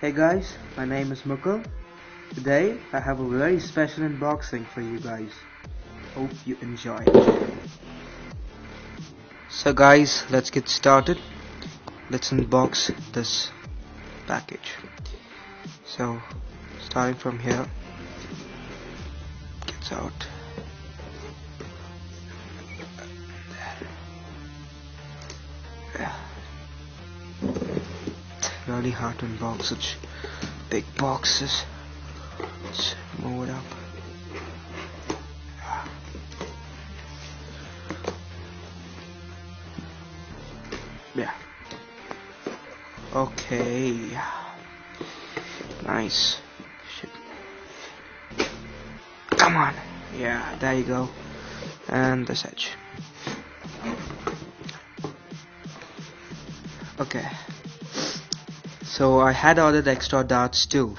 Hey guys, my name is Mukul. Today I have a very special unboxing for you guys. Hope you enjoy it. So guys, let's get started. Let's unbox this package. So starting from here, gets out. Yeah. Really hard to unbox such big boxes. Let's move it up. Yeah. Okay. Nice. Shit. Come on. Yeah, there you go. And this edge. Okay. So I had ordered extra darts too.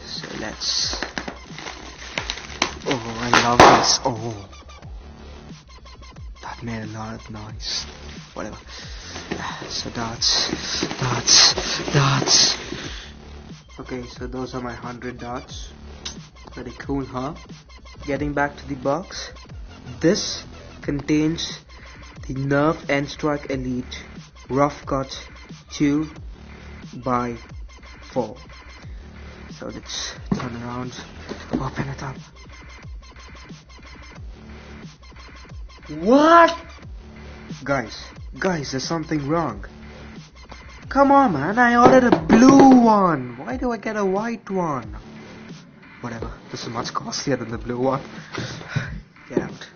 So let's. Oh, I love this. Oh, that made a lot of noise. Whatever. So darts. Okay, so those are my 100 darts. Very cool, huh? Getting back to the box. This contains the Nerf N-Strike Elite Rough Cut 2x4. So let's turn around, open it up. What? Guys, there's something wrong. Come on, man, I ordered a blue one. Why do I get a white one? Whatever, this is much costlier than the blue one. Get out.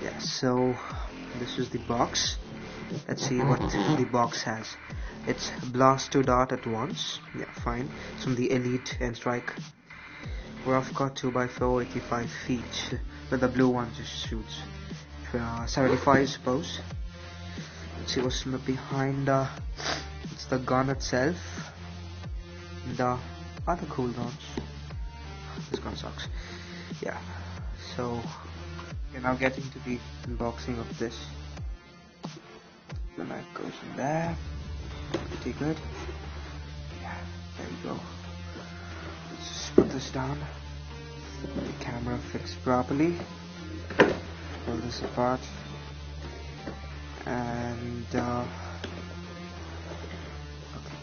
Yeah, so this is the box. Let's see what the box has. It's blast 2 dart at once. Yeah, fine. It's from the Elite and Strike Rough Cut 2x4, 85 feet. But the blue one just shoots 75, I suppose. Let's see what's behind. It's the gun itself. The other cooldowns. This gun sucks. Yeah. So we're now getting to the unboxing of this. The knife goes in there. Pretty good. Yeah, there you go. Let's just put this down. The camera fixed properly. Pull this apart. And okay,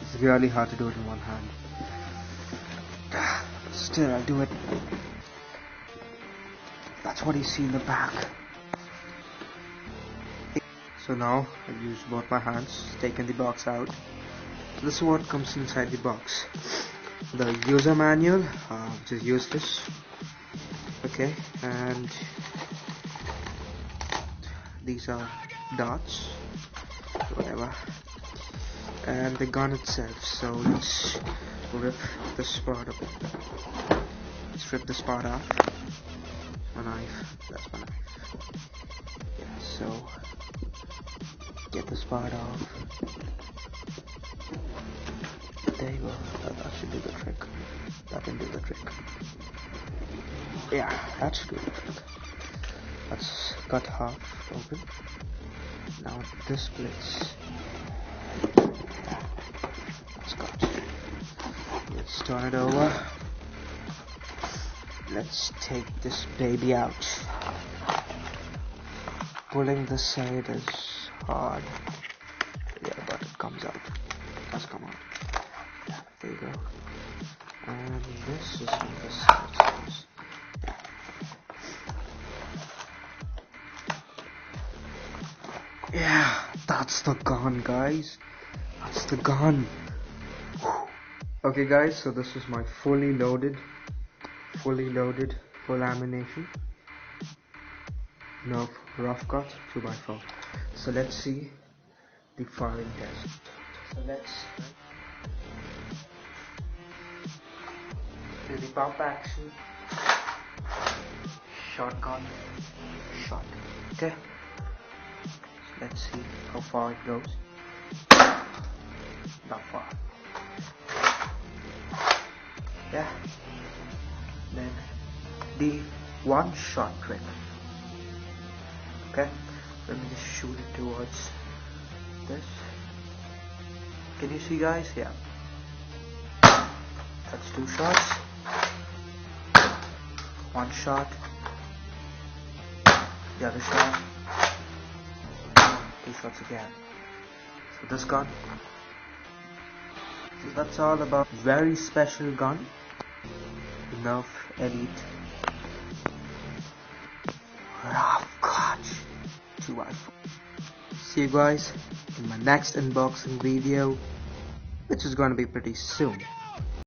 it's really hard to do it in one hand. Still, I'll do it. That's what you see in the back. So now I've used both my hands, taken the box out. So this is what comes inside the box. The user manual, just use this. Okay, and these are darts, whatever. And the gun itself. So let's rip this part up. Let's rip this part off. My knife. That's my knife. Yeah. So get this part off. There you go. That should do the trick. That can do the trick. Yeah, that should do the trick. Let's cut half open. Now this splits. It's cut. Let's turn it over. Let's take this baby out. Pulling this side is hard. Yeah, but it comes out. It does come out. Yeah, there you go. And this is on this side. Yeah, that's the gun, guys. That's the gun. Okay, guys, so this is my fully loaded, full ammunition Nerf Rough Cut 2x4. So let's see the firing test. So let's do the pump action. Shotgun shot. Okay. So let's see how far it goes. Not far. Yeah. Then the one shot trick. Okay. Let me just shoot it towards this. Can you see, guys? Yeah. 2 shots, 1 shot, the other shot, 2 shots again. So this gun, so that's all about very special gun, the Nerf Elite Rough Clutch 2x4. See you guys in my next unboxing video, which is going to be pretty soon.